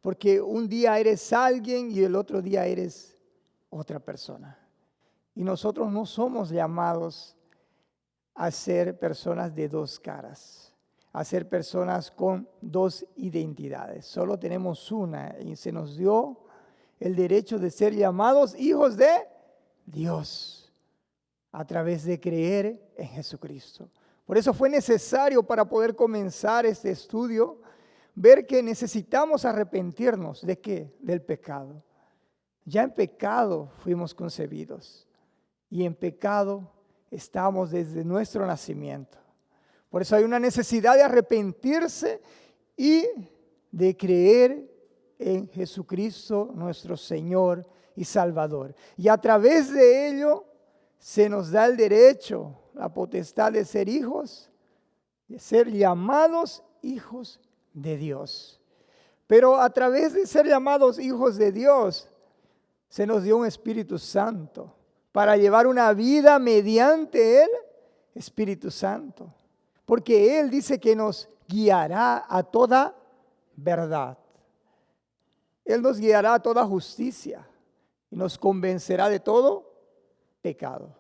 Porque un día eres alguien y el otro día eres otra persona. Y nosotros no somos llamados a ser personas de dos caras, a ser personas con dos identidades. Solo tenemos una y se nos dio el derecho de ser llamados hijos de Dios a través de creer en Jesucristo. Por eso fue necesario, para poder comenzar este estudio, ver que necesitamos arrepentirnos. ¿De qué? Del pecado. Ya en pecado fuimos concebidos y en pecado estamos desde nuestro nacimiento. Por eso hay una necesidad de arrepentirse y de creer en Jesucristo, nuestro Señor y Salvador. Y a través de ello se nos da el derecho, la potestad de ser hijos, de ser llamados hijos de Dios. Pero a través de ser llamados hijos de Dios, se nos dio un Espíritu Santo para llevar una vida mediante el Espíritu Santo. Porque Él dice que nos guiará a toda verdad. Él nos guiará a toda justicia y nos convencerá de todo pecado.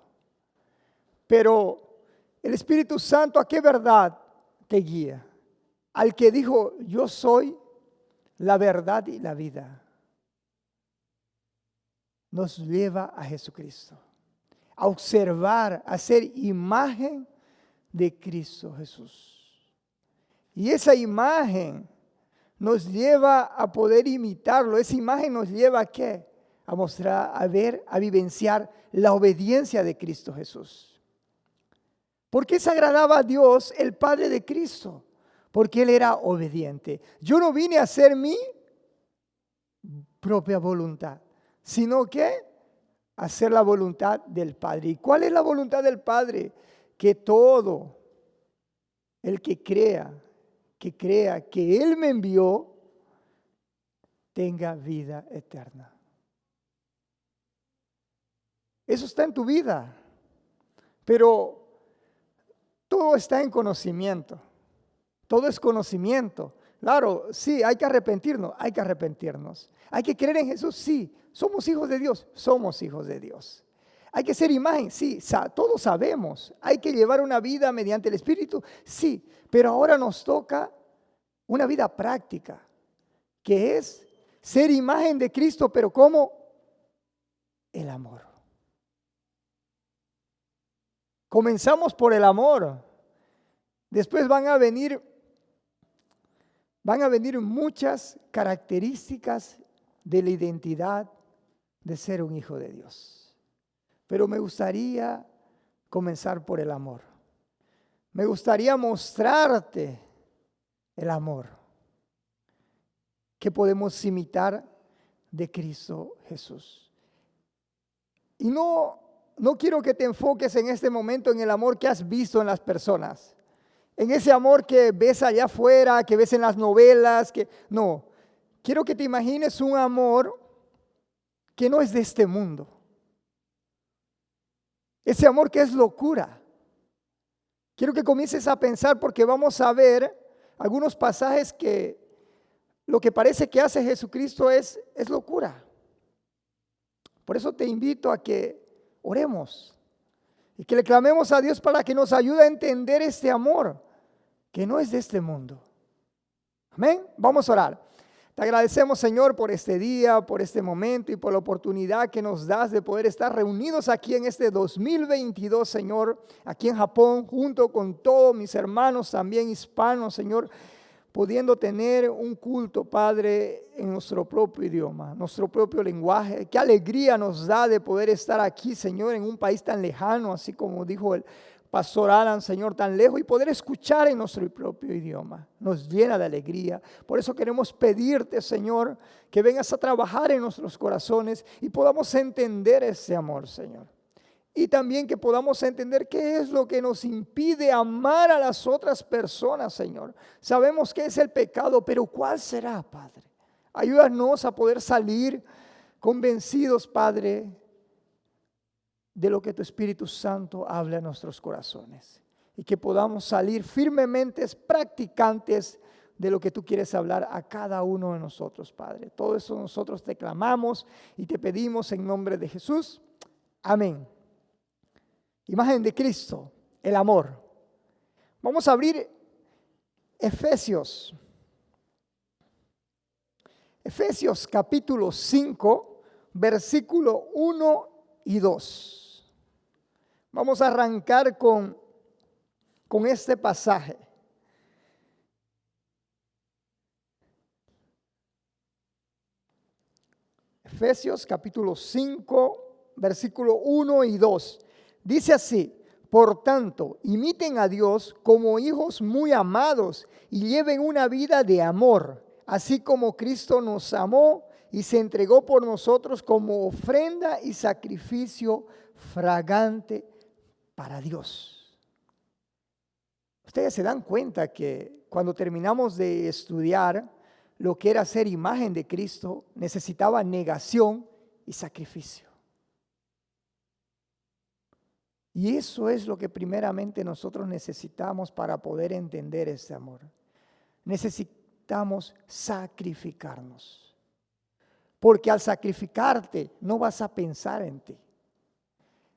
Pero el Espíritu Santo, ¿a qué verdad te guía? Al que dijo, yo soy la verdad y la vida. Nos lleva a Jesucristo, a observar, a ser imagen de Cristo Jesús. Y esa imagen nos lleva a poder imitarlo. Esa imagen nos lleva ¿a qué? A mostrar, a ver, a vivenciar la obediencia de Cristo Jesús. ¿Por qué se agradaba a Dios el Padre de Cristo? Porque Él era obediente. Yo no vine a hacer mi propia voluntad, sino que hacer la voluntad del Padre. ¿Y cuál es la voluntad del Padre? Que todo el que crea que Él me envió, tenga vida eterna. Eso está en tu vida, pero todo está en conocimiento. Todo es conocimiento. Claro, sí, hay que arrepentirnos. Hay que creer en Jesús, sí. Somos hijos de Dios, somos hijos de Dios. Hay que ser imagen, sí, todos sabemos. Hay que llevar una vida mediante el Espíritu, sí. Pero ahora nos toca una vida práctica, que es ser imagen de Cristo, pero ¿cómo? El amor. Comenzamos por el amor. Después van a venir muchas características de la identidad de ser un hijo de Dios. Pero me gustaría comenzar por el amor. Me gustaría mostrarte el amor que podemos imitar de Cristo Jesús. Y no quiero que te enfoques en este momento en el amor que has visto en las personas. En ese amor que ves allá afuera, que ves en las novelas, no. Quiero que te imagines un amor que no es de este mundo. Ese amor que es locura. Quiero que comiences a pensar, porque vamos a ver algunos pasajes que lo que parece que hace Jesucristo es locura. Por eso te invito a que oremos y que le clamemos a Dios para que nos ayude a entender este amor que no es de este mundo. Amén. Vamos a orar. Te agradecemos, Señor, por este día, por este momento y por la oportunidad que nos das de poder estar reunidos aquí en este 2022, Señor, aquí en Japón, junto con todos mis hermanos también hispanos, Señor, pudiendo tener un culto, Padre, en nuestro propio idioma, nuestro propio lenguaje. Qué alegría nos da de poder estar aquí, Señor, en un país tan lejano, así como dijo el Pastor Alan, Señor, tan lejos, y poder escuchar en nuestro propio idioma. Nos llena de alegría. Por eso queremos pedirte, Señor, que vengas a trabajar en nuestros corazones y podamos entender ese amor, Señor. Y también que podamos entender qué es lo que nos impide amar a las otras personas, Señor. Sabemos que es el pecado, pero ¿cuál será, Padre? Ayúdanos a poder salir convencidos, Padre, de lo que tu Espíritu Santo habla en nuestros corazones. Y que podamos salir firmemente practicantes de lo que tú quieres hablar a cada uno de nosotros, Padre. Todo eso nosotros te clamamos y te pedimos en nombre de Jesús. Amén. Imagen de Cristo, el amor. Vamos a abrir Efesios. Efesios capítulo 5, versículo 1 y 2. Vamos a arrancar con este pasaje. Efesios capítulo 5, versículo 1 y 2. Dice así: por tanto, imiten a Dios como hijos muy amados y lleven una vida de amor, así como Cristo nos amó y se entregó por nosotros como ofrenda y sacrificio fragante para Dios. Ustedes se dan cuenta que cuando terminamos de estudiar lo que era ser imagen de Cristo, necesitaba negación y sacrificio. Y eso es lo que primeramente nosotros necesitamos para poder entender ese amor. Necesitamos sacrificarnos. Porque al sacrificarte no vas a pensar en ti.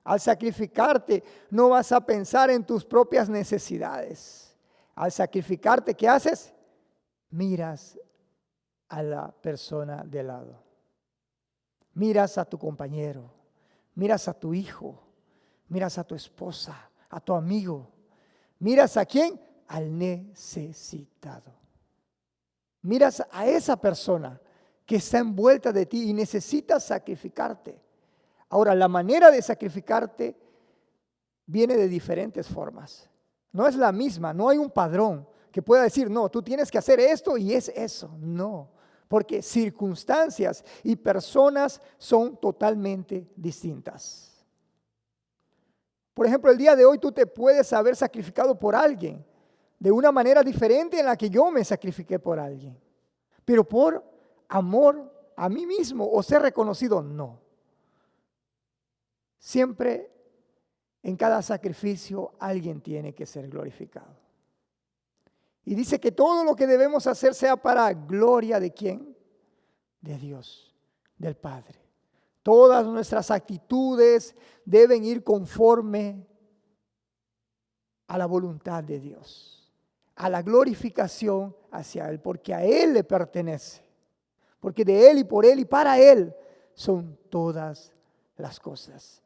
Al sacrificarte no vas a pensar en tus propias necesidades. Al sacrificarte, ¿qué haces? Miras a la persona de lado. Miras a tu compañero. Miras a tu hijo. Miras a tu esposa, a tu amigo. ¿Miras a quién? Al necesitado. Miras a esa persona que está envuelta de ti y necesitas sacrificarte. Ahora, la manera de sacrificarte viene de diferentes formas. No es la misma, no hay un padrón que pueda decir, no, tú tienes que hacer esto y es eso. No, porque circunstancias y personas son totalmente distintas. Por ejemplo, el día de hoy tú te puedes haber sacrificado por alguien de una manera diferente en la que yo me sacrifiqué por alguien. Pero por amor a mí mismo o ser reconocido, no. Siempre en cada sacrificio alguien tiene que ser glorificado. Y dice que todo lo que debemos hacer sea para gloria de ¿quién? De Dios, del Padre. Todas nuestras actitudes deben ir conforme a la voluntad de Dios, a la glorificación hacia Él, porque a Él le pertenece, porque de Él y por Él y para Él son todas las cosas.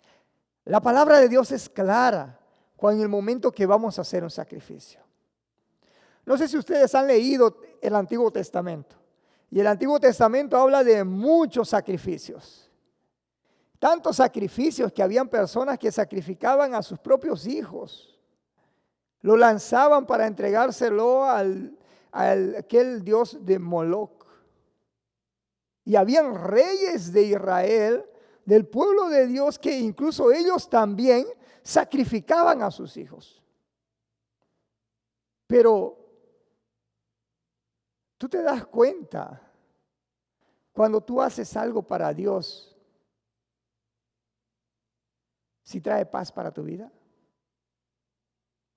La palabra de Dios es clara en el momento que vamos a hacer un sacrificio. No sé si ustedes han leído el Antiguo Testamento, y el Antiguo Testamento habla de muchos sacrificios. Tantos sacrificios que habían personas que sacrificaban a sus propios hijos. Lo lanzaban para entregárselo a aquel dios de Moloch. Y habían reyes de Israel, del pueblo de Dios, que incluso ellos también sacrificaban a sus hijos. Pero tú te das cuenta, cuando tú haces algo para Dios, si trae paz para tu vida.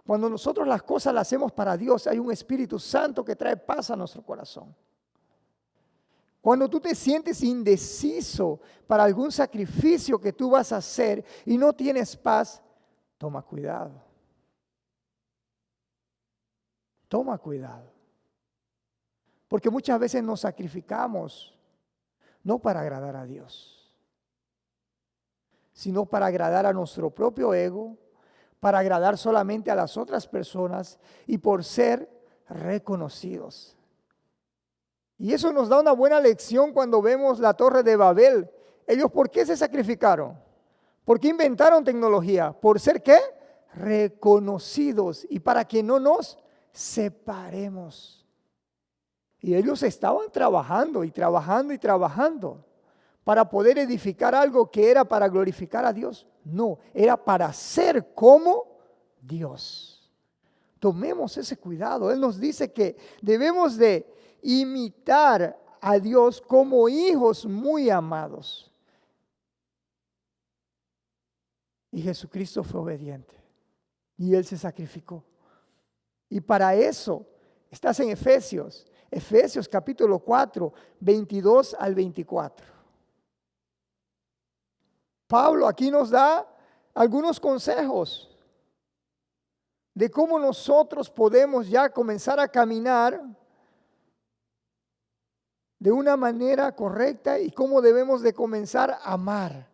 Cuando nosotros las cosas las hacemos para Dios, hay un Espíritu Santo que trae paz a nuestro corazón. Cuando tú te sientes indeciso para algún sacrificio que tú vas a hacer y no tienes paz, toma cuidado. Toma cuidado. Porque muchas veces nos sacrificamos no para agradar a Dios, sino para agradar a nuestro propio ego, para agradar solamente a las otras personas y por ser reconocidos. Y eso nos da una buena lección cuando vemos la Torre de Babel. Ellos, ¿por qué se sacrificaron? ¿Por qué inventaron tecnología? ¿Por ser qué? Reconocidos y para que no nos separemos. Y ellos estaban trabajando y trabajando y trabajando para poder edificar algo que era para glorificar a Dios. No, era para ser como Dios. Tomemos ese cuidado. Él nos dice que debemos de imitar a Dios como hijos muy amados. Y Jesucristo fue obediente y Él se sacrificó. Y para eso Estás en Efesios. Efesios capítulo 4, 22 al 24. Pablo aquí nos da algunos consejos de cómo nosotros podemos ya comenzar a caminar de una manera correcta y cómo debemos de comenzar a amar.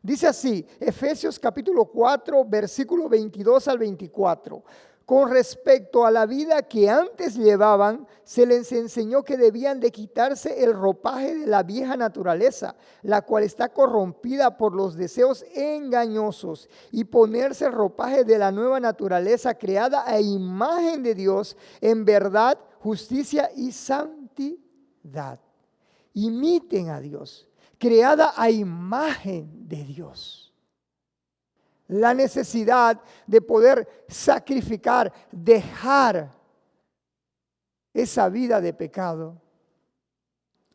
Dice así, Efesios capítulo 4, versículo 22 al 24. Con respecto a la vida que antes llevaban, se les enseñó que debían de quitarse el ropaje de la vieja naturaleza, la cual está corrompida por los deseos engañosos, y ponerse el ropaje de la nueva naturaleza creada a imagen de Dios en verdad, justicia y santidad. Imiten a Dios, creada a imagen de Dios. La necesidad de poder sacrificar, dejar esa vida de pecado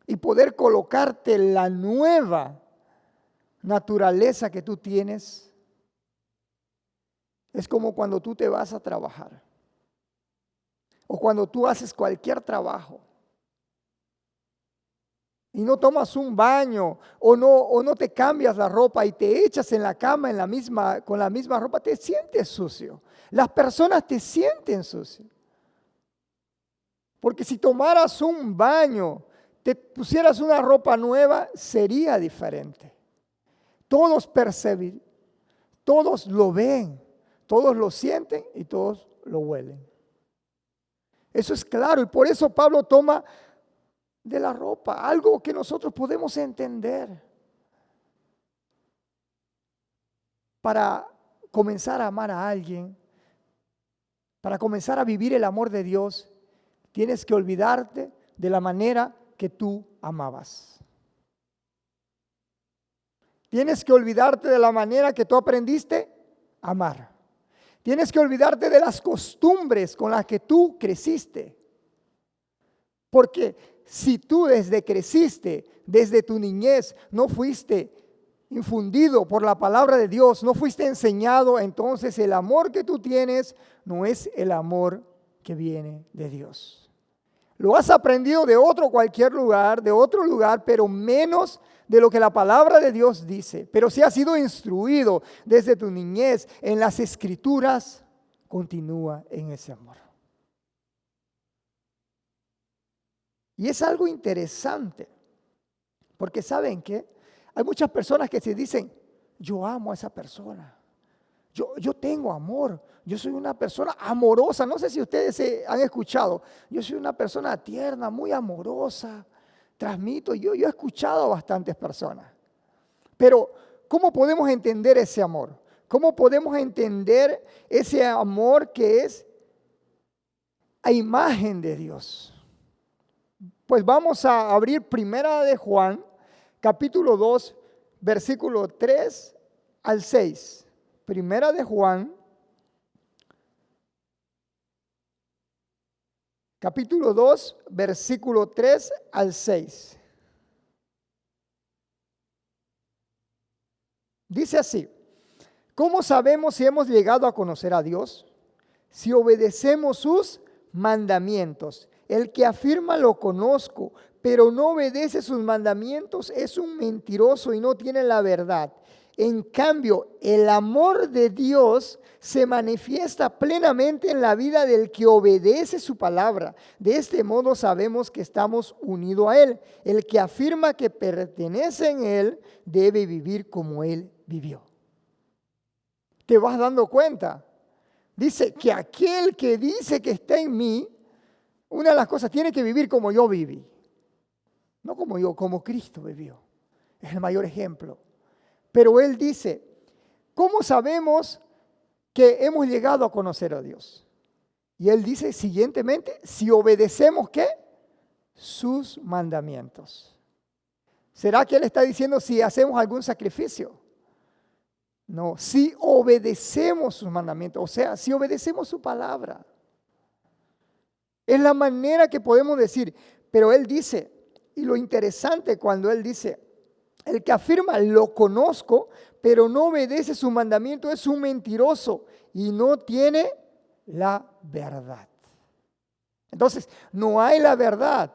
y poder colocarte la nueva naturaleza que tú tienes. Es como cuando tú te vas a trabajar o cuando tú haces cualquier trabajo y no tomas un baño o no te cambias la ropa y te echas en la cama con la misma ropa, te sientes sucio. Las personas te sienten sucio. Porque si tomaras un baño, te pusieras una ropa nueva, sería diferente. Todos perciben, todos lo ven, todos lo sienten y todos lo huelen. Eso es claro y por eso Pablo toma de la ropa, algo que nosotros podemos entender. Para comenzar a amar a alguien, para comenzar a vivir el amor de Dios, tienes que olvidarte de la manera que tú amabas. Tienes que olvidarte de la manera que tú aprendiste a amar. Tienes que olvidarte de las costumbres con las que tú creciste. Porque si tú desde creciste, desde tu niñez, no fuiste infundido por la palabra de Dios, no fuiste enseñado, entonces el amor que tú tienes no es el amor que viene de Dios. Lo has aprendido de cualquier lugar, de otro lugar, pero menos de lo que la palabra de Dios dice. Pero si has sido instruido desde tu niñez en las Escrituras, continúa en ese amor. Y es algo interesante, porque ¿saben qué? Hay muchas personas que se dicen, yo amo a esa persona, yo tengo amor, yo soy una persona amorosa. No sé si ustedes se han escuchado, yo soy una persona tierna, muy amorosa, transmito, yo he escuchado a bastantes personas. Pero, ¿cómo podemos entender ese amor? ¿Cómo podemos entender ese amor que es a imagen de Dios? Pues vamos a abrir Primera de Juan, capítulo 2, versículo 3 al 6. Primera de Juan, capítulo 2, versículo 3 al 6. Dice así, ¿cómo sabemos si hemos llegado a conocer a Dios? Si obedecemos sus mandamientos. El que afirma lo conozco, pero no obedece sus mandamientos es un mentiroso y no tiene la verdad. En cambio, el amor de Dios se manifiesta plenamente en la vida del que obedece su palabra. De este modo sabemos que estamos unidos a Él. El que afirma que pertenece en Él debe vivir como Él vivió. ¿Te vas dando cuenta? Dice que aquel que dice que está en mí, una de las cosas, tiene que vivir como yo viví. No como yo, como Cristo vivió. Es el mayor ejemplo. Pero Él dice, ¿cómo sabemos que hemos llegado a conocer a Dios? Y Él dice siguientemente, si obedecemos, ¿qué? Sus mandamientos. ¿Será que Él está diciendo si hacemos algún sacrificio? No, si obedecemos sus mandamientos, o sea, si obedecemos su palabra. Es la manera que podemos decir, pero Él dice, y lo interesante cuando Él dice, el que afirma lo conozco, pero no obedece su mandamiento es un mentiroso y no tiene la verdad. Entonces, no hay la verdad,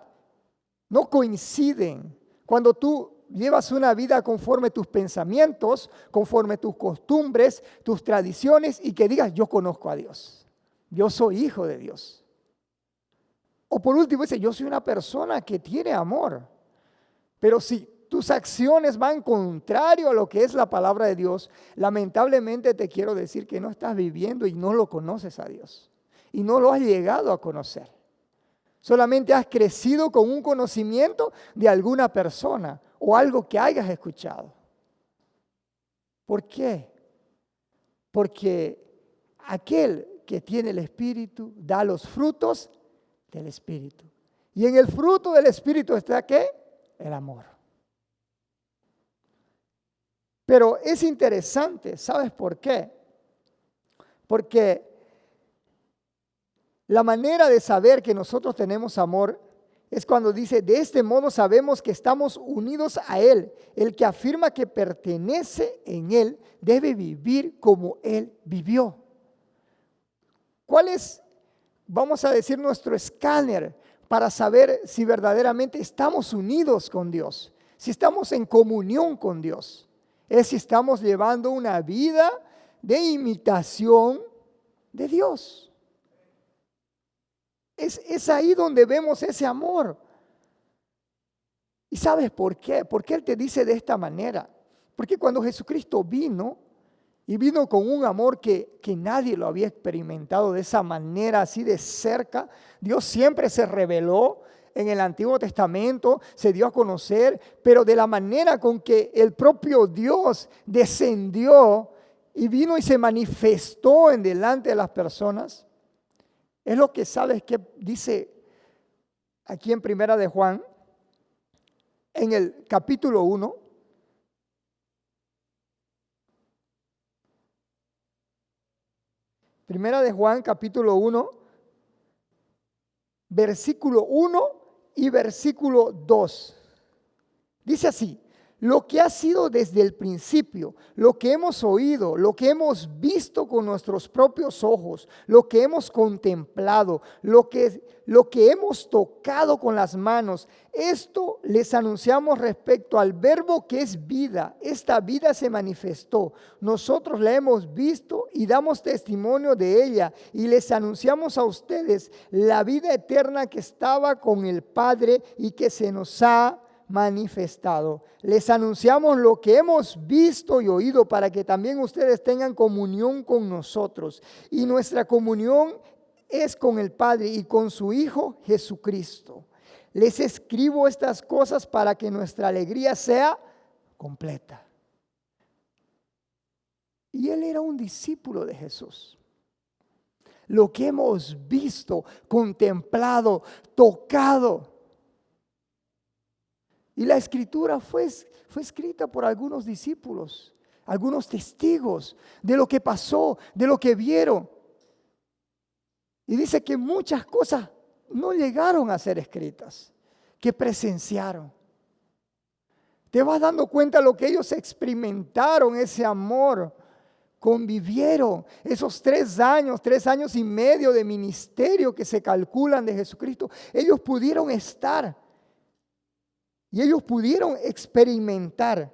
no coinciden. Cuando tú llevas una vida conforme tus pensamientos, conforme tus costumbres, tus tradiciones, y que digas, yo conozco a Dios, yo soy hijo de Dios. O por último dice, yo soy una persona que tiene amor. Pero si tus acciones van contrario a lo que es la palabra de Dios, lamentablemente te quiero decir que no estás viviendo y no lo conoces a Dios. Y no lo has llegado a conocer. Solamente has crecido con un conocimiento de alguna persona o algo que hayas escuchado. ¿Por qué? Porque aquel que tiene el Espíritu da los frutos del Espíritu. Y en el fruto del Espíritu está ¿qué? El amor. Pero es interesante, ¿sabes por qué? Porque la manera de saber que nosotros tenemos amor es cuando dice, de este modo sabemos que estamos unidos a Él. El que afirma que pertenece en Él debe vivir como Él vivió. ¿Cuál es, vamos a decir, nuestro escáner para saber si verdaderamente estamos unidos con Dios? Si estamos en comunión con Dios. Es si estamos llevando una vida de imitación de Dios. Es ahí donde vemos ese amor. ¿Y sabes por qué? ¿Por qué Él te dice de esta manera? Porque cuando Jesucristo vino, y vino con un amor que nadie lo había experimentado de esa manera, así de cerca, Dios siempre se reveló en el Antiguo Testamento, se dio a conocer, pero de la manera con que el propio Dios descendió y vino y se manifestó en delante de las personas, es lo que sabes que dice aquí en Primera de Juan, en el capítulo 1. Primera de Juan, capítulo 1, versículo 1 y versículo 2. Dice así, lo que ha sido desde el principio, lo que hemos oído, lo que hemos visto con nuestros propios ojos, lo que hemos contemplado, lo que hemos tocado con las manos, esto les anunciamos respecto al verbo que es vida. Esta vida se manifestó. Nosotros la hemos visto y damos testimonio de ella y les anunciamos a ustedes la vida eterna que estaba con el Padre y que se nos ha manifestado. Les anunciamos lo que hemos visto y oído para que también ustedes tengan comunión con nosotros. Y nuestra comunión es con el Padre y con su Hijo Jesucristo. Les escribo estas cosas para que nuestra alegría sea completa. Y él era un discípulo de Jesús. Lo que hemos visto, contemplado, tocado. Y la escritura fue escrita por algunos discípulos, algunos testigos de lo que pasó, de lo que vieron. Y dice que muchas cosas no llegaron a ser escritas, que presenciaron. Te vas dando cuenta lo que ellos experimentaron, ese amor, convivieron esos 3 años y medio de ministerio que se calculan de Jesucristo. Ellos pudieron estar. Y ellos pudieron experimentar.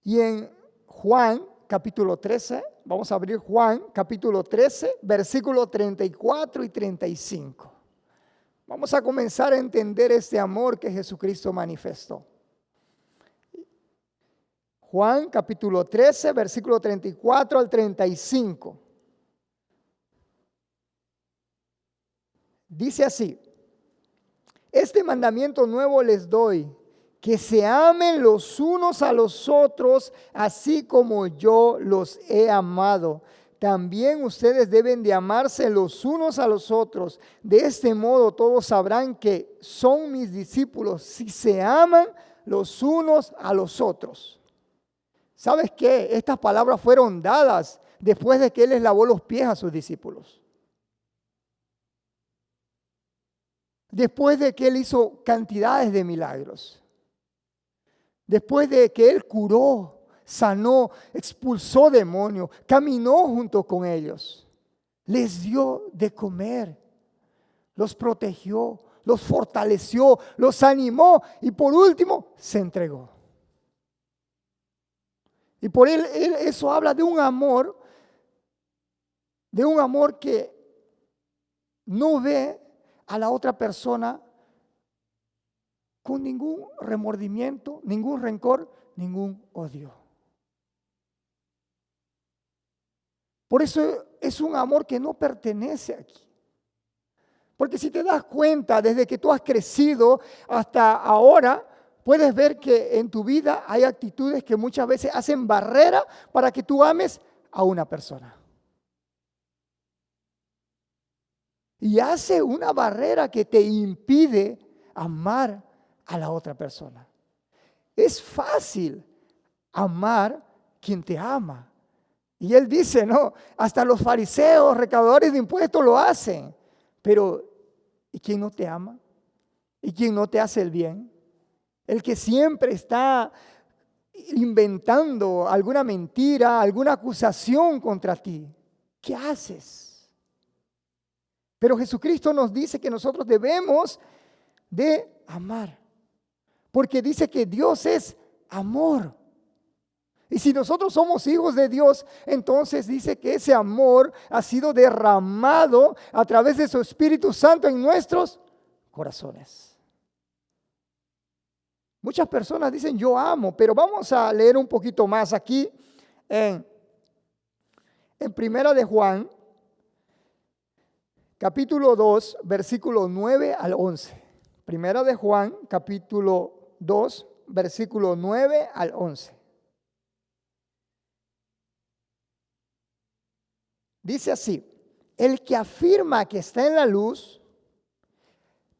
Y en Juan capítulo 13, vamos a abrir Juan capítulo 13, versículos 34 y 35. Vamos a comenzar a entender este amor que Jesucristo manifestó. Juan capítulo 13, versículo 34 al 35. Dice así, este mandamiento nuevo les doy, que se amen los unos a los otros, así como yo los he amado. También ustedes deben de amarse los unos a los otros. De este modo todos sabrán que son mis discípulos, si se aman los unos a los otros. ¿Sabes qué? Estas palabras fueron dadas después de que Él les lavó los pies a sus discípulos. Después de que Él hizo cantidades de milagros. Después de que Él curó sanó, expulsó demonios, caminó junto con ellos, les dio de comer, los protegió, los fortaleció, los animó y por último se entregó. Y por él eso habla de un amor que no ve a la otra persona con ningún remordimiento, ningún rencor, ningún odio. Por eso es un amor que no pertenece aquí. Porque si te das cuenta, desde que tú has crecido hasta ahora, puedes ver que en tu vida hay actitudes que muchas veces hacen barrera para que tú ames a una persona. Y hace una barrera que te impide amar a la otra persona. Es fácil amar quien te ama. Y él dice, no, hasta los fariseos, recaudadores de impuestos lo hacen. Pero, ¿y quién no te ama? ¿Y quién no te hace el bien? El que siempre está inventando alguna mentira, alguna acusación contra ti. ¿Qué haces? Pero Jesucristo nos dice que nosotros debemos de amar. Porque dice que Dios es amor. Y si nosotros somos hijos de Dios, entonces dice que ese amor ha sido derramado a través de su Espíritu Santo en nuestros corazones. Muchas personas dicen yo amo, pero vamos a leer un poquito más aquí en Primera de Juan, capítulo 2, versículo 9 al 11. Primera de Juan, capítulo 2, versículo 9 al 11. Dice así, el que afirma que está en la luz,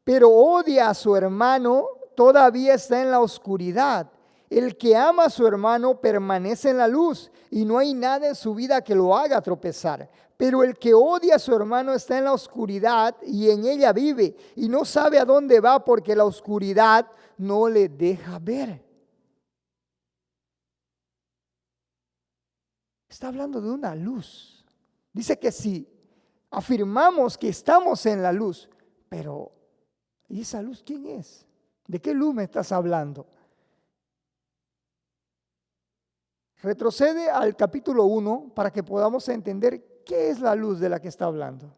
pero odia a su hermano, todavía está en la oscuridad. El que ama a su hermano permanece en la luz y no hay nada en su vida que lo haga tropezar. Pero el que odia a su hermano está en la oscuridad y en ella vive y no sabe a dónde va porque la oscuridad no le deja ver. Está hablando de una luz. Dice que si afirmamos que estamos en la luz, pero ¿y esa luz quién es? ¿De qué luz me estás hablando? Retrocede al capítulo 1 para que podamos entender qué es la luz de la que está hablando.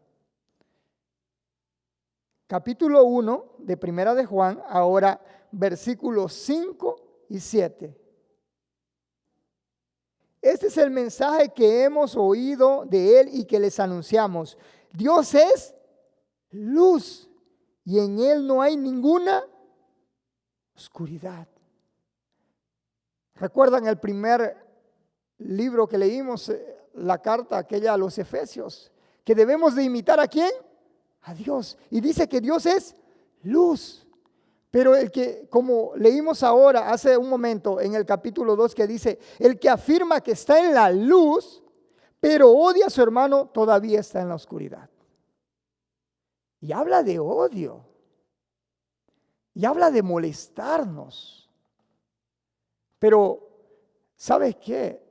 Capítulo 1 de Primera de Juan, ahora versículos 5 y 7. Este es el mensaje que hemos oído de él y que les anunciamos. Dios es luz y en él no hay ninguna oscuridad. ¿Recuerdan el primer libro que leímos, la carta aquella a los Efesios? Que debemos de imitar ¿a quién? A Dios. Y dice que Dios es luz. Pero el que, como leímos ahora, hace un momento en el capítulo 2, que dice, el que afirma que está en la luz, pero odia a su hermano, todavía está en la oscuridad. Y habla de odio. Y habla de molestarnos. Pero, ¿sabes qué?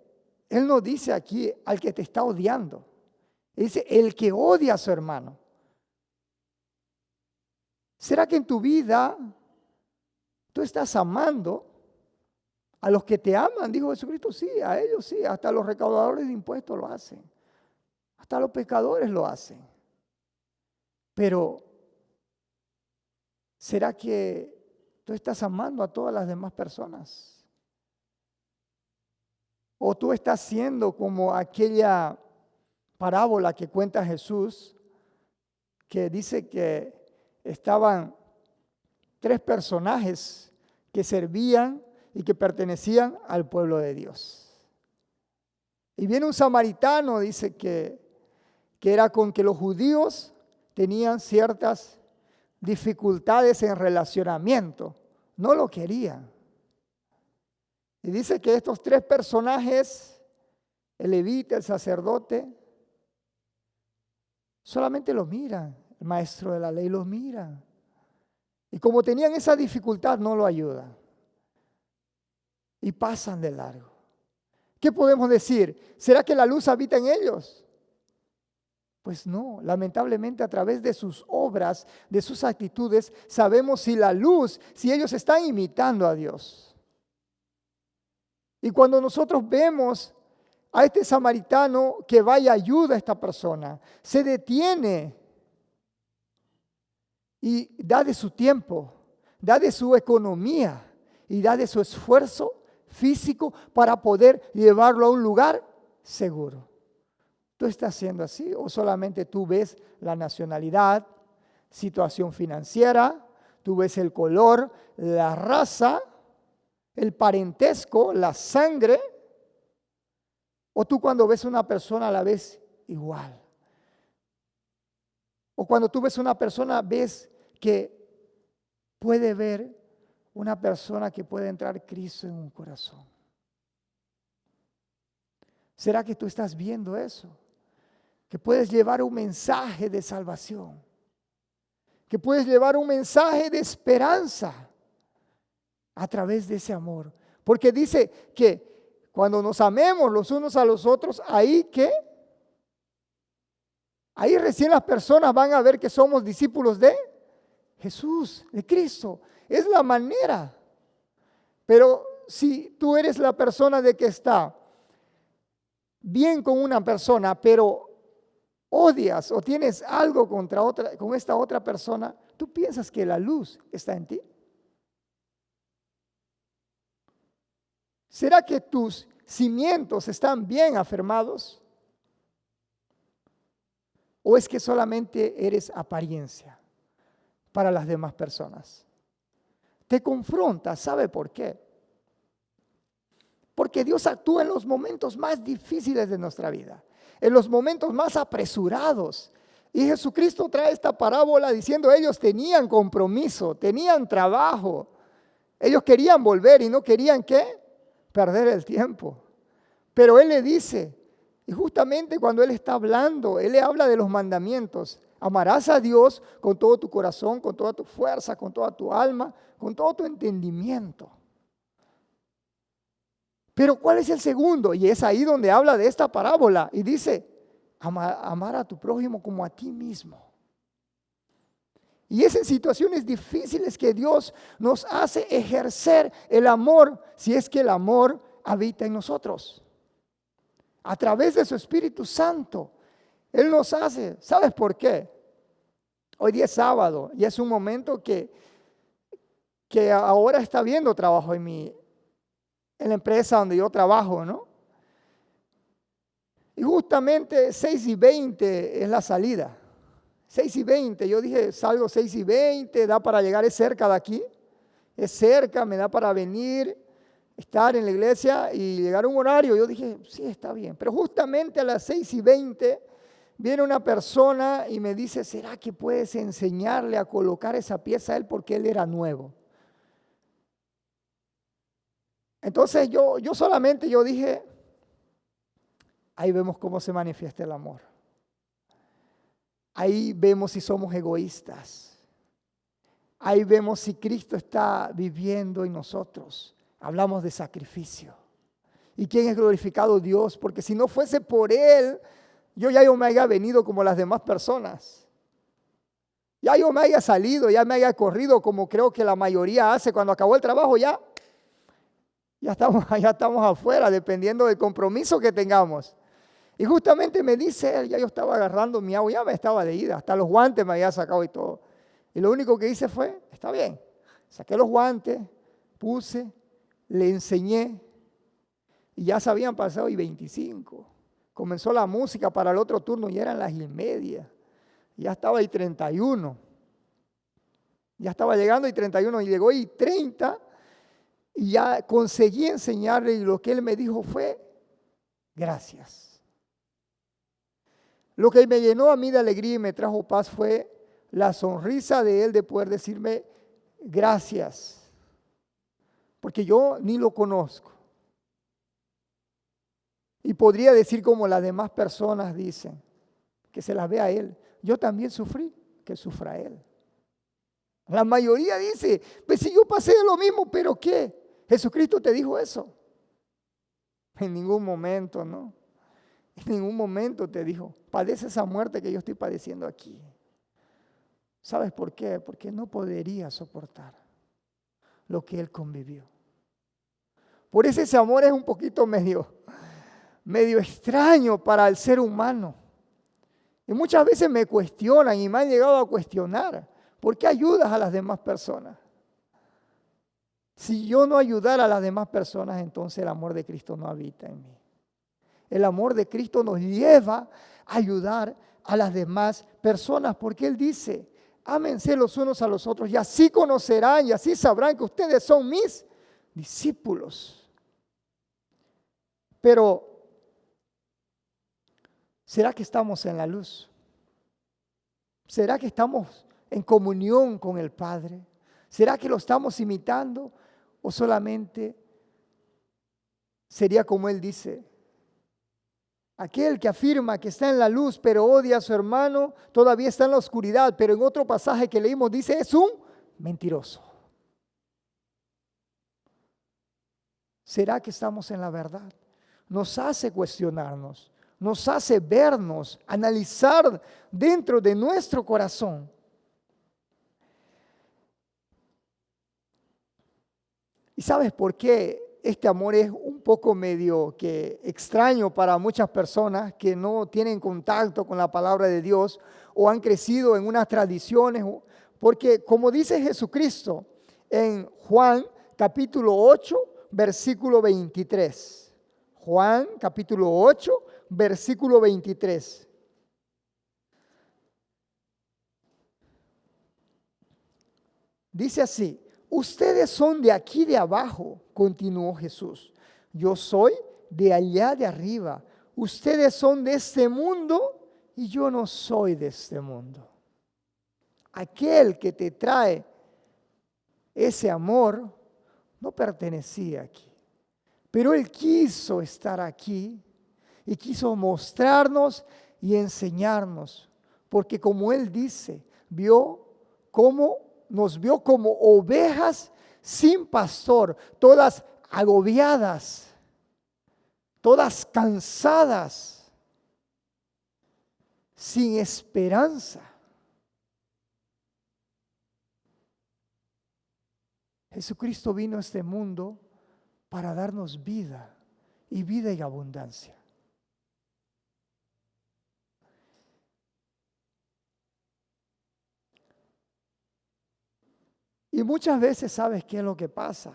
Él no dice aquí al que te está odiando. Él dice, el que odia a su hermano. ¿Será que en tu vida tú estás amando a los que te aman? Dijo Jesucristo, sí, a ellos sí, hasta los recaudadores de impuestos lo hacen, hasta los pecadores lo hacen. Pero, ¿será que tú estás amando a todas las demás personas? ¿O tú estás siendo como aquella parábola que cuenta Jesús, que dice que estaban 3 personajes que servían y que pertenecían al pueblo de Dios? Y viene un samaritano, dice que era con que los judíos tenían ciertas dificultades en relacionamiento, no lo querían. Y dice que estos 3 personajes, el levita, el sacerdote, solamente lo miran, el maestro de la ley los mira. Y como tenían esa dificultad, no lo ayudan. Y pasan de largo. ¿Qué podemos decir? ¿Será que la luz habita en ellos? Pues no, lamentablemente a través de sus obras, de sus actitudes, sabemos si la luz, si ellos están imitando a Dios. Y cuando nosotros vemos a este samaritano que va y ayuda a esta persona, se detiene y da de su tiempo, da de su economía y da de su esfuerzo físico para poder llevarlo a un lugar seguro. ¿Tú estás haciendo así o solamente tú ves la nacionalidad, situación financiera, tú ves el color, la raza, el parentesco, la sangre? ¿O tú cuando ves a una persona la ves igual? ¿O cuando tú ves a una persona ves que puede ver una persona que puede entrar Cristo en un corazón? ¿Será que tú estás viendo eso? Que puedes llevar un mensaje de salvación, que puedes llevar un mensaje de esperanza a través de ese amor. Porque dice que cuando nos amemos los unos a los otros, ahí recién las personas van a ver que somos discípulos de Jesús, de Cristo. Es la manera. Pero si tú eres la persona de que está bien con una persona, pero odias o tienes algo con esta otra persona, ¿tú piensas que la luz está en ti? ¿Será que tus cimientos están bien afirmados? ¿O es que solamente eres apariencia para las demás personas? Te confronta, ¿sabe por qué? Porque Dios actúa en los momentos más difíciles de nuestra vida, en los momentos más apresurados. Y Jesucristo trae esta parábola diciendo ellos tenían compromiso, tenían trabajo. Ellos querían volver y no querían ¿qué? Perder el tiempo. Pero Él le dice, y justamente cuando Él está hablando, Él le habla de los mandamientos. Amarás a Dios con todo tu corazón, con toda tu fuerza, con toda tu alma, con todo tu entendimiento. Pero ¿cuál es el segundo? Y es ahí donde habla de esta parábola y dice, amar a tu prójimo como a ti mismo. Y es en situaciones difíciles que Dios nos hace ejercer el amor, si es que el amor habita en nosotros. A través de su Espíritu Santo, Él nos hace. ¿Sabes por qué? Hoy día es sábado y es un momento que ahora está habiendo trabajo en la empresa donde yo trabajo, ¿no? Y justamente 6:20 es la salida. 6:20, yo dije, salgo 6:20, da para llegar, es cerca de aquí, es cerca, me da para venir, estar en la iglesia y llegar a un horario. Yo dije, sí, está bien. Pero justamente a las 6:20 viene una persona y me dice, ¿será que puedes enseñarle a colocar esa pieza a él porque él era nuevo? Entonces yo dije, ahí vemos cómo se manifiesta el amor. Ahí vemos si somos egoístas. Ahí vemos si Cristo está viviendo en nosotros. Hablamos de sacrificio. ¿Y quién es glorificado? Dios, porque si no fuese por Él, yo me haya venido como las demás personas. Ya yo me haya salido, ya me haya corrido como creo que la mayoría hace cuando acabó el trabajo, ya estamos afuera, dependiendo del compromiso que tengamos. Y justamente me dice él, ya yo estaba agarrando mi agua, ya me estaba de ida, hasta los guantes me había sacado y todo. Y lo único que hice fue, está bien, saqué los guantes, puse, le enseñé y ya se habían pasado y 25. Comenzó la música para el otro turno y eran las 1:30. Ya estaba ahí 31. Ya estaba llegando y 31 y llegó y 30 y ya conseguí enseñarle y lo que él me dijo fue, gracias. Lo que me llenó a mí de alegría y me trajo paz fue la sonrisa de él de poder decirme gracias, porque yo ni lo conozco. Y podría decir como las demás personas dicen, que se las ve a él. Yo también sufrí, que sufra él. La mayoría dice, pues si yo pasé lo mismo, pero ¿qué? Jesucristo te dijo eso. En ningún momento, ¿no? En ningún momento te dijo, padece esa muerte que yo estoy padeciendo aquí. ¿Sabes por qué? Porque no podría soportar lo que él convivió. Por eso ese amor es un poquito medio extraño para el ser humano. Y muchas veces me cuestionan y me han llegado a cuestionar, ¿por qué ayudas a las demás personas? Si yo no ayudara a las demás personas, entonces el amor de Cristo no habita en mí. El amor de Cristo nos lleva a ayudar a las demás personas, porque Él dice, ámense los unos a los otros y así conocerán y así sabrán que ustedes son mis discípulos. Pero, ¿será que estamos en la luz? ¿Será que estamos en comunión con el Padre? ¿Será que lo estamos imitando o solamente sería como Él dice? Aquel que afirma que está en la luz pero odia a su hermano, todavía está en la oscuridad, pero en otro pasaje que leímos dice, es un mentiroso. ¿Será que estamos en la verdad? Nos hace cuestionarnos, nos hace vernos, analizar dentro de nuestro corazón. ¿Y sabes por qué este amor es un poco medio que extraño para muchas personas que no tienen contacto con la palabra de Dios o han crecido en unas tradiciones? Porque como dice Jesucristo en Juan capítulo 8, versículo 23. Juan capítulo 8, versículo 23. Dice así, ustedes son de aquí de abajo, continuó Jesús. Yo soy de allá de arriba. Ustedes son de este mundo y yo no soy de este mundo. Aquel que te trae ese amor no pertenecía aquí. Pero Él quiso estar aquí y quiso mostrarnos y enseñarnos. Porque como Él dice, nos vio como ovejas sin pastor, todas agobiadas, todas cansadas, sin esperanza. Jesucristo vino a este mundo para darnos vida y vida en abundancia. Y muchas veces, ¿sabes qué es lo que pasa?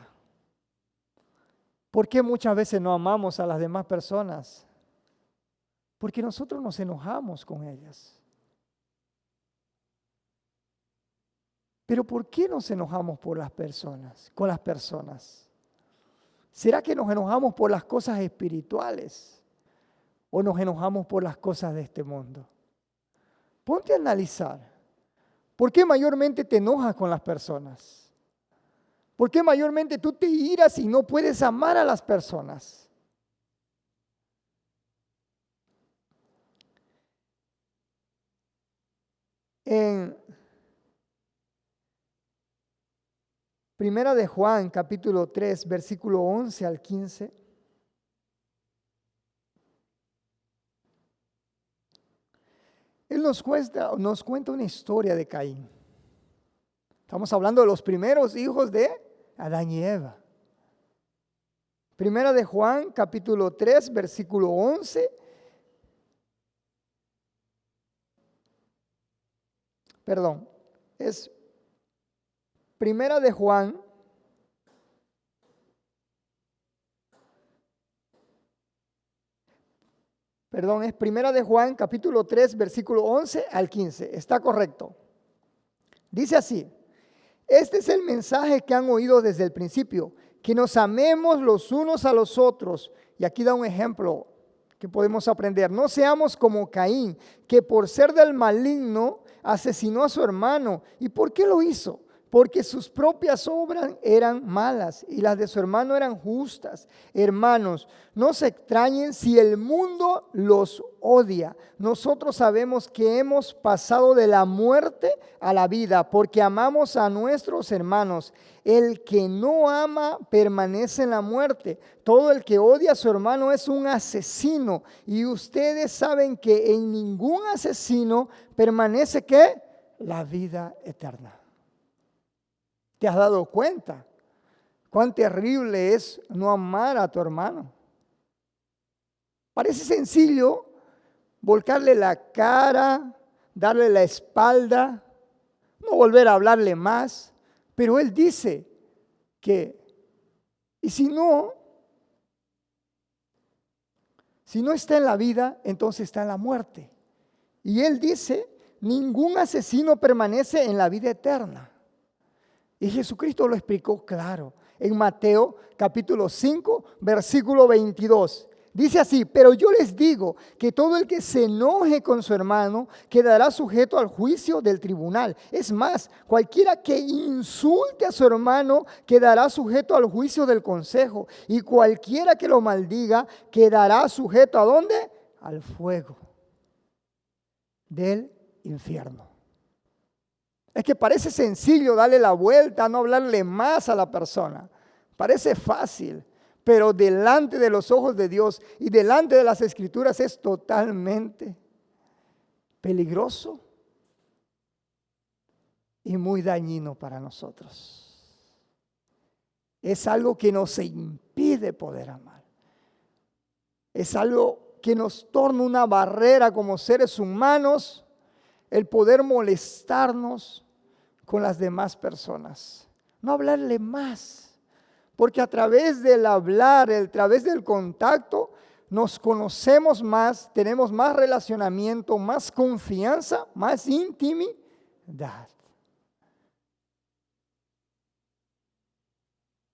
¿Por qué muchas veces no amamos a las demás personas? Porque nosotros nos enojamos con ellas. Pero ¿por qué nos enojamos con las personas? ¿Será que nos enojamos por las cosas espirituales o nos enojamos por las cosas de este mundo? Ponte a analizar. ¿Por qué mayormente te enojas con las personas? ¿Por qué mayormente tú te iras y no puedes amar a las personas? En Primera de Juan, capítulo 3, versículo 11 al 15. Él nos cuenta una historia de Caín. Estamos hablando de los primeros hijos de Adán y Eva. Primera de Juan, capítulo 3, versículo 11. Perdón, es Primera de Juan, es Primera de Juan, capítulo 3, versículo 11 al 15. Está correcto. Dice así, este es el mensaje que han oído desde el principio, que nos amemos los unos a los otros. Y aquí da un ejemplo que podemos aprender. No seamos como Caín, que por ser del maligno asesinó a su hermano. ¿Y por qué lo hizo? porque sus propias obras eran malas y las de su hermano eran justas. Hermanos, no se extrañen si el mundo los odia. Nosotros sabemos que hemos pasado de la muerte a la vida porque amamos a nuestros hermanos. El que no ama permanece en la muerte. Todo el que odia a su hermano es un asesino. Y ustedes saben que en ningún asesino permanece ¿qué? La vida eterna. ¿Te has dado cuenta cuán terrible es no amar a tu hermano? Parece sencillo volcarle la cara, darle la espalda, no volver a hablarle más, pero él dice que, y si no está en la vida, entonces está en la muerte. Y él dice, ningún asesino permanece en la vida eterna. Y Jesucristo lo explicó claro en Mateo capítulo 5, versículo 22. Dice así, pero yo les digo que todo el que se enoje con su hermano quedará sujeto al juicio del tribunal. Es más, cualquiera que insulte a su hermano quedará sujeto al juicio del consejo. Y cualquiera que lo maldiga quedará sujeto ¿a dónde? Al fuego del infierno. Es que parece sencillo darle la vuelta, no hablarle más a la persona. Parece fácil, pero delante de los ojos de Dios y delante de las Escrituras es totalmente peligroso y muy dañino para nosotros. Es algo que nos impide poder amar. Es algo que nos torna una barrera como seres humanos, el poder molestarnos con las demás personas. No hablarle más, porque a través del hablar, a través del contacto, nos conocemos más, tenemos más relacionamiento, más confianza, más intimidad.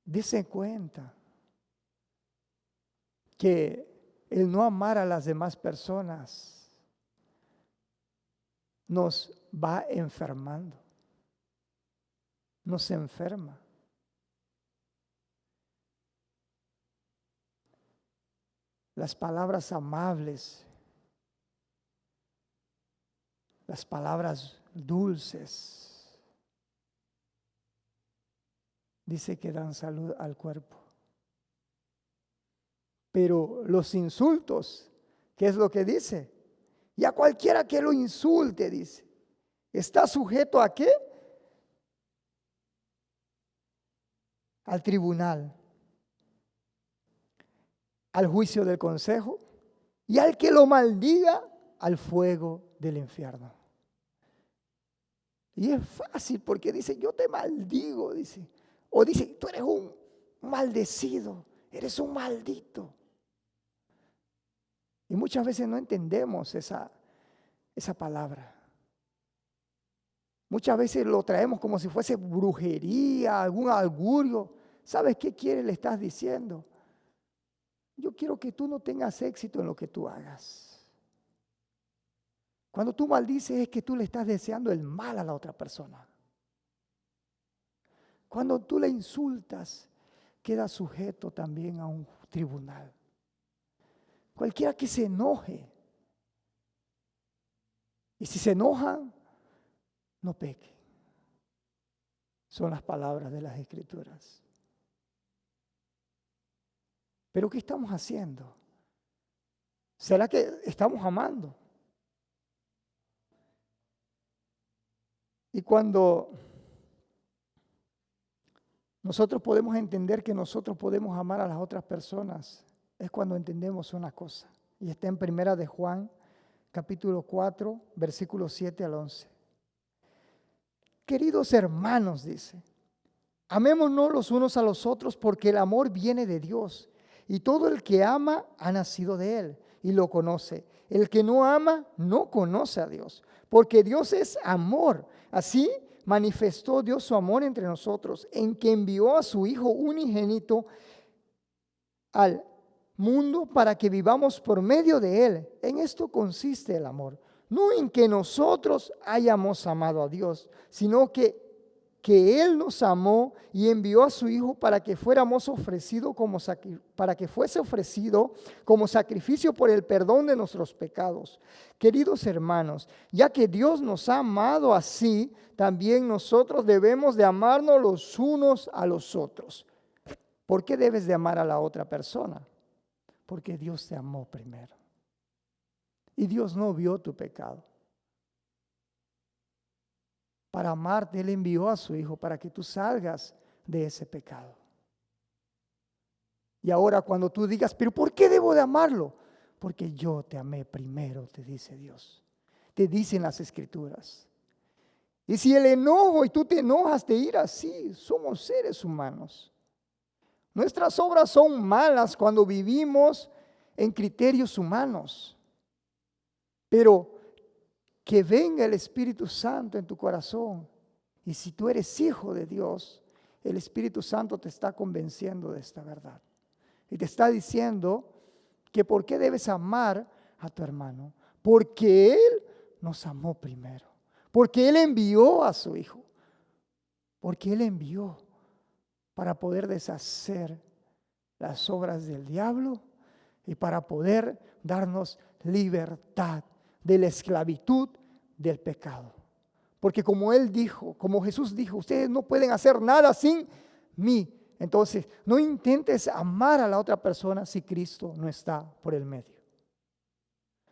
Dese cuenta que el no amar a las demás personas nos va enfermando, nos enferma. Las palabras amables, las palabras dulces, dice que dan salud al cuerpo. Pero los insultos, ¿qué es lo que dice? Y a cualquiera que lo insulte, dice, ¿está sujeto a qué? Al tribunal, al juicio del consejo, y al que lo maldiga, al fuego del infierno. Y es fácil porque dice, yo te maldigo, dice. O dice, tú eres un maldecido, eres un maldito. Y muchas veces no entendemos esa palabra. Muchas veces lo traemos como si fuese brujería, algún augurio. ¿Sabes qué le estás diciendo? Yo quiero que tú no tengas éxito en lo que tú hagas. Cuando tú maldices es que tú le estás deseando el mal a la otra persona. Cuando tú le insultas, queda sujeto también a un tribunal. Cualquiera que se enoje, y si se enoja, no peque. Son las palabras de las Escrituras. Pero ¿qué estamos haciendo? ¿Será que estamos amando? Y cuando nosotros podemos entender que nosotros podemos amar a las otras personas, es cuando entendemos una cosa. Y está en 1 de Juan, capítulo 4, versículos 7 al 11. Queridos hermanos, dice, amémonos los unos a los otros porque el amor viene de Dios. Y todo el que ama ha nacido de Él y lo conoce. El que no ama no conoce a Dios, porque Dios es amor. Así manifestó Dios su amor entre nosotros, en que envió a su Hijo unigénito al mundo para que vivamos por medio de Él. En esto consiste el amor. No en que nosotros hayamos amado a Dios, sino que que Él nos amó y envió a su Hijo para que fuese ofrecido como sacrificio por el perdón de nuestros pecados. Queridos hermanos, ya que Dios nos ha amado así, también nosotros debemos de amarnos los unos a los otros. ¿Por qué debes de amar a la otra persona? Porque Dios te amó primero. Y Dios no vio tu pecado. Para amarte, Él envió a su Hijo para que tú salgas de ese pecado. Y ahora cuando tú digas, pero ¿por qué debo de amarlo? Porque yo te amé primero, te dice Dios. Te dicen las Escrituras. Y si el enojo y tú te enojas, te irás, sí, somos seres humanos. Nuestras obras son malas cuando vivimos en criterios humanos. Pero que venga el Espíritu Santo en tu corazón. Y si tú eres hijo de Dios, el Espíritu Santo te está convenciendo de esta verdad. Y te está diciendo que por qué debes amar a tu hermano. Porque Él nos amó primero. Porque Él envió a su Hijo. Porque Él envió para poder deshacer las obras del diablo y para poder darnos libertad de la esclavitud del pecado. Porque como Él dijo, como Jesús dijo, ustedes no pueden hacer nada sin mí. Entonces, no intentes amar a la otra persona si Cristo no está por el medio.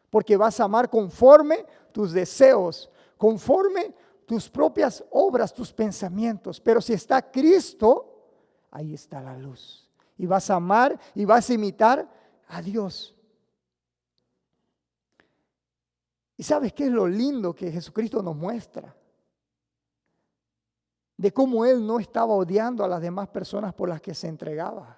Porque vas a amar conforme tus deseos, conforme tus propias obras, tus pensamientos. Pero si está Cristo, ahí está la luz. Y vas a amar y vas a imitar a Dios. ¿Y sabes qué es lo lindo que Jesucristo nos muestra? De cómo Él no estaba odiando a las demás personas por las que se entregaba.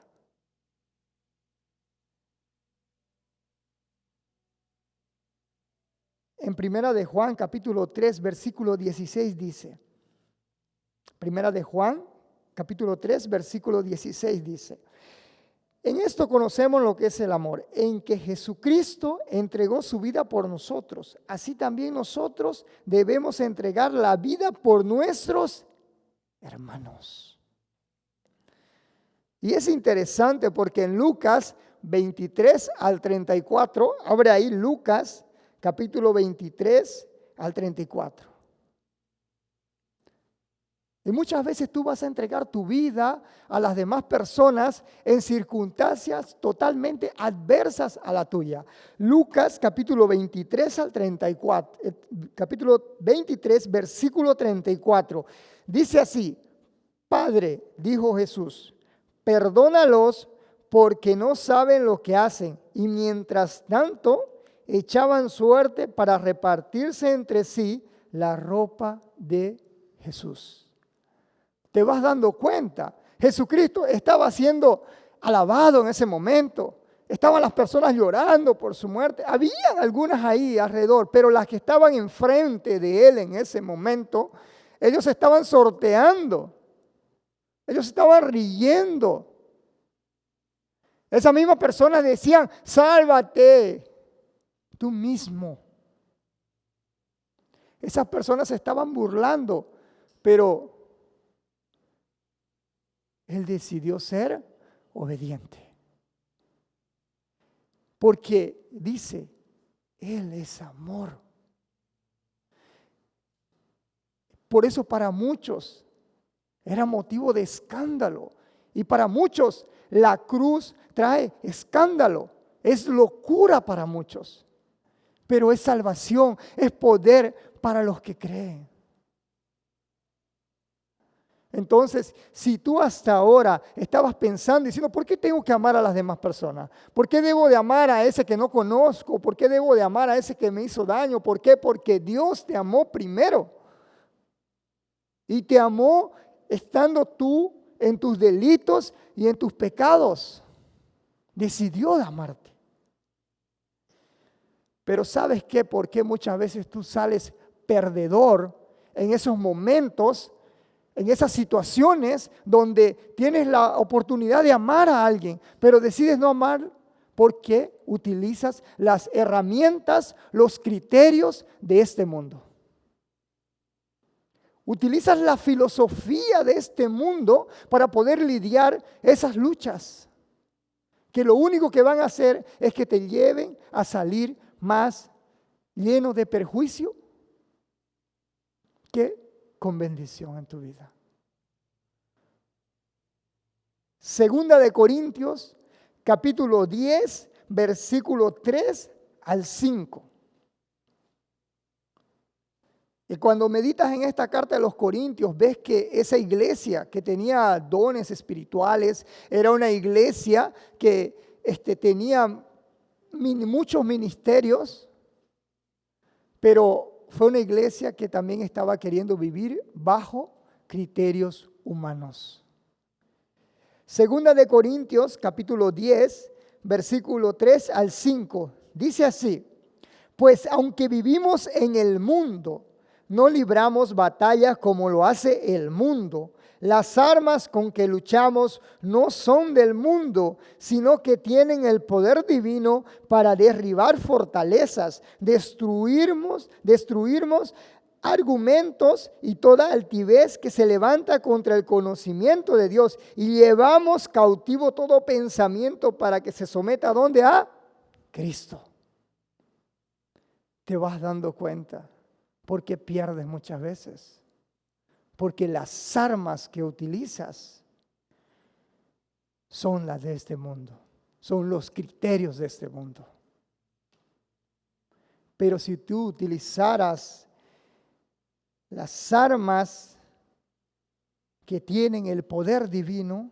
En Primera de Juan, capítulo 3, versículo 16 dice. Primera de Juan, capítulo 3, versículo 16 dice. En esto conocemos lo que es el amor, en que Jesucristo entregó su vida por nosotros. Así también nosotros debemos entregar la vida por nuestros hermanos. Y es interesante porque en Lucas 23 al 34, abre ahí Lucas capítulo 23 al 34. Y muchas veces tú vas a entregar tu vida a las demás personas en circunstancias totalmente adversas a la tuya. Lucas capítulo 23 al 34, capítulo 23 versículo 34. Dice así: Padre, dijo Jesús, perdónalos porque no saben lo que hacen. Y mientras tanto echaban suerte para repartirse entre sí la ropa de Jesús. Te vas dando cuenta, Jesucristo estaba siendo alabado en ese momento. Estaban las personas llorando por su muerte. Habían algunas ahí alrededor, pero las que estaban enfrente de Él en ese momento, ellos estaban sorteando. Ellos estaban riendo. Esas mismas personas decían, sálvate tú mismo. Esas personas se estaban burlando, pero Él decidió ser obediente. Porque dice, Él es amor. Por eso para muchos era motivo de escándalo. Y para muchos la cruz trae escándalo. Es locura para muchos. Pero es salvación, es poder para los que creen. Entonces, si tú hasta ahora estabas pensando, diciendo, ¿por qué tengo que amar a las demás personas? ¿Por qué debo de amar a ese que no conozco? ¿Por qué debo de amar a ese que me hizo daño? ¿Por qué? Porque Dios te amó primero. Y te amó estando tú en tus delitos y en tus pecados. Decidió de amarte. Pero ¿sabes qué? ¿Por qué muchas veces tú sales perdedor en esos momentos? En esas situaciones donde tienes la oportunidad de amar a alguien, pero decides no amar porque utilizas las herramientas, los criterios de este mundo. Utilizas la filosofía de este mundo para poder lidiar esas luchas, que lo único que van a hacer es que te lleven a salir más lleno de perjuicio que con bendición en tu vida. Segunda de Corintios, capítulo 10, versículo 3 al 5. Y cuando meditas en esta carta de los Corintios, ves que esa iglesia que tenía dones espirituales era una iglesia que tenía muchos ministerios, pero fue una iglesia que también estaba queriendo vivir bajo criterios humanos. Segunda de Corintios, capítulo 10, versículo 3 al 5, dice así: pues aunque vivimos en el mundo, no libramos batallas como lo hace el mundo. Las armas con que luchamos no son del mundo, sino que tienen el poder divino para derribar fortalezas, destruirnos argumentos y toda altivez que se levanta contra el conocimiento de Dios, y llevamos cautivo todo pensamiento para que se someta ¿a dónde? A Cristo. Te vas dando cuenta porque pierdes muchas veces, porque las armas que utilizas son las de este mundo, son los criterios de este mundo. Pero si tú utilizaras las armas que tienen el poder divino,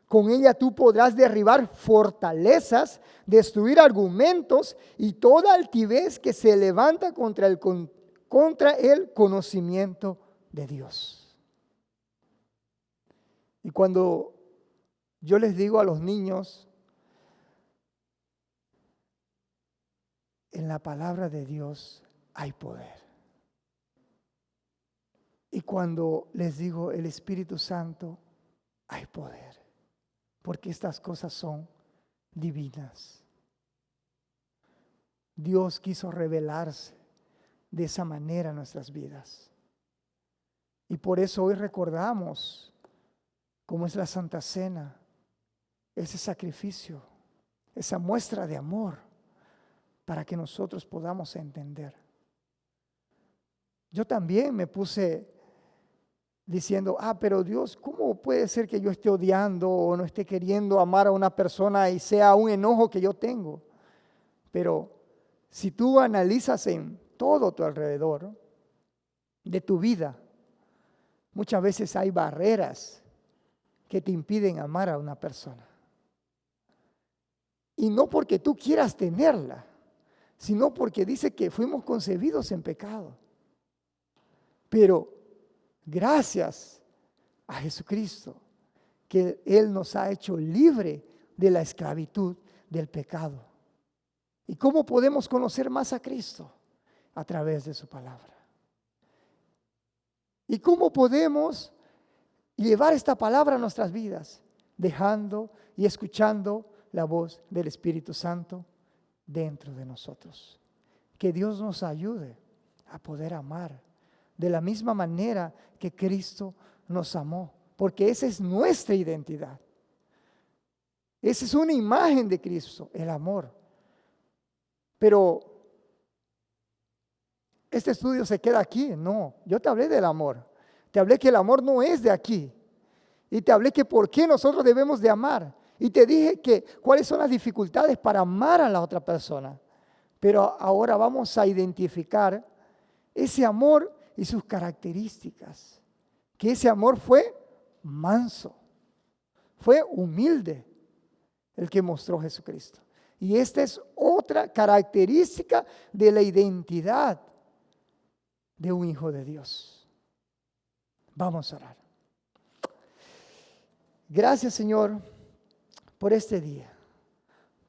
con ella tú podrás derribar fortalezas, destruir argumentos y toda altivez que se levanta contra el conocimiento de Dios. Y cuando yo les digo a los niños, en la palabra de Dios hay poder. Y cuando les digo el Espíritu Santo, hay poder. Porque estas cosas son divinas. Dios quiso revelarse de esa manera en nuestras vidas. Y por eso hoy recordamos cómo es la Santa Cena, ese sacrificio, esa muestra de amor, para que nosotros podamos entender. Yo también me puse diciendo, pero Dios, ¿cómo puede ser que yo esté odiando o no esté queriendo amar a una persona y sea un enojo que yo tengo? Pero si tú analizas en todo tu alrededor de tu vida, muchas veces hay barreras que te impiden amar a una persona. Y no porque tú quieras tenerla, sino porque dice que fuimos concebidos en pecado. Pero gracias a Jesucristo, que Él nos ha hecho libre de la esclavitud del pecado. ¿Y cómo podemos conocer más a Cristo? A través de su palabra. ¿Y cómo podemos llevar esta palabra a nuestras vidas? Dejando y escuchando la voz del Espíritu Santo dentro de nosotros. Que Dios nos ayude a poder amar de la misma manera que Cristo nos amó, porque esa es nuestra identidad. Esa es una imagen de Cristo, el amor. Pero este estudio se queda aquí. No, yo te hablé del amor. Te hablé que el amor no es de aquí. Y te hablé que por qué nosotros debemos de amar. Y te dije que cuáles son las dificultades para amar a la otra persona. Pero ahora vamos a identificar ese amor y sus características. Que ese amor fue manso, fue humilde el que mostró Jesucristo. Y esta es otra característica de la identidad de un hijo de Dios. Vamos a orar. Gracias, Señor, por este día.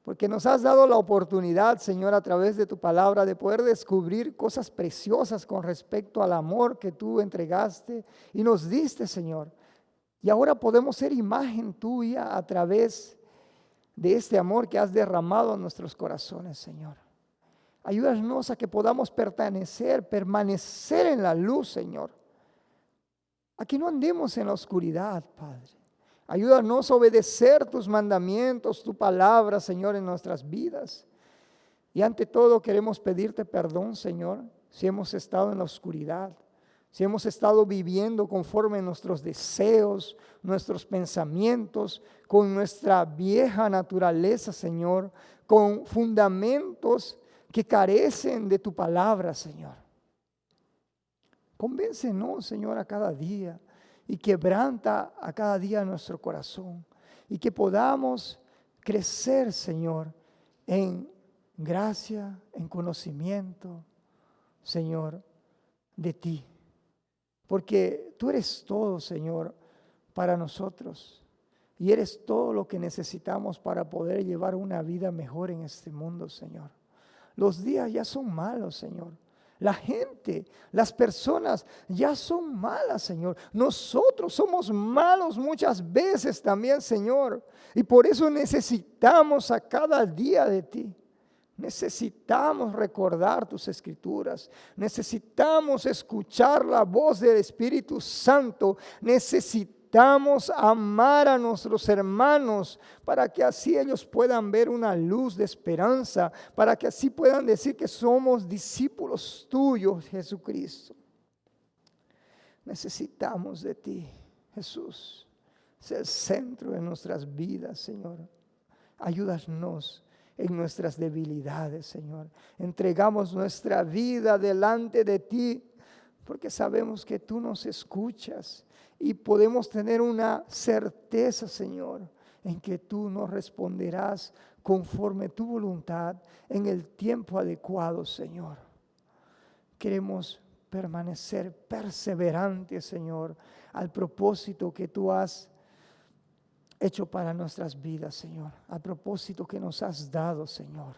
Porque nos has dado la oportunidad, Señor, a través de tu palabra, de poder descubrir cosas preciosas con respecto al amor que tú entregaste y nos diste, Señor. Y ahora podemos ser imagen tuya a través de este amor que has derramado en nuestros corazones, Señor. Ayúdanos a que podamos permanecer en la luz, Señor. a que no andemos en la oscuridad, Padre. Ayúdanos a obedecer tus mandamientos, tu palabra, Señor, en nuestras vidas. Y ante todo queremos pedirte perdón, Señor, si hemos estado en la oscuridad, si hemos estado viviendo conforme a nuestros deseos, nuestros pensamientos, con nuestra vieja naturaleza, Señor, con fundamentos que carecen de tu palabra, Señor. Convéncenos, Señor, a cada día y quebranta a cada día nuestro corazón y que podamos crecer, Señor, en gracia, en conocimiento, Señor, de ti. Porque tú eres todo, Señor, para nosotros. Y eres todo lo que necesitamos para poder llevar una vida mejor en este mundo, Señor. Los días ya son malos, Señor. La gente, las personas ya son malas, Señor. Nosotros somos malos muchas veces también, Señor. Y por eso necesitamos a cada día de ti. Necesitamos recordar tus escrituras. Necesitamos escuchar la voz del Espíritu Santo. Necesitamos amar a nuestros hermanos para que así ellos puedan ver una luz de esperanza, para que así puedan decir que somos discípulos tuyos, Jesucristo. Necesitamos de ti, Jesús. Sé el centro de nuestras vidas, Señor. Ayúdanos en nuestras debilidades, Señor. Entregamos nuestra vida delante de ti, porque sabemos que tú nos escuchas y podemos tener una certeza, Señor, en que tú nos responderás conforme tu voluntad en el tiempo adecuado, Señor. Queremos permanecer perseverantes, Señor, al propósito que tú has hecho para nuestras vidas, Señor, al propósito que nos has dado, Señor.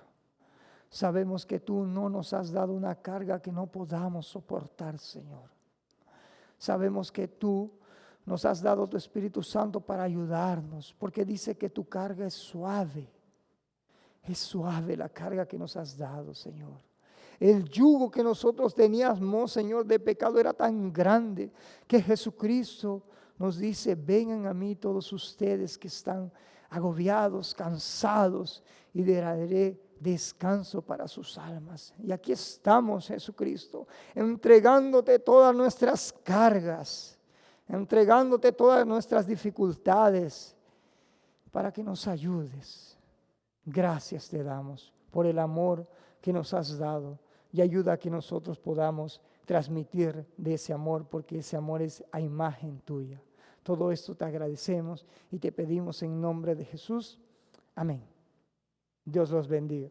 Sabemos que tú no nos has dado una carga que no podamos soportar, Señor. Sabemos que tú nos has dado tu Espíritu Santo para ayudarnos, porque dice que tu carga es suave. Es suave la carga que nos has dado, Señor. El yugo que nosotros teníamos, Señor, de pecado era tan grande que Jesucristo nos dice: vengan a mí todos ustedes que están agobiados, cansados, y daré descanso para sus almas. Y aquí estamos, Jesucristo, entregándote todas nuestras cargas, entregándote todas nuestras dificultades, para que nos ayudes. Gracias te damos por el amor que nos has dado, y ayuda a que nosotros podamos transmitir de ese amor, porque ese amor es a imagen tuya. Todo esto te agradecemos y te pedimos en nombre de Jesús. Amén. Dios los bendiga.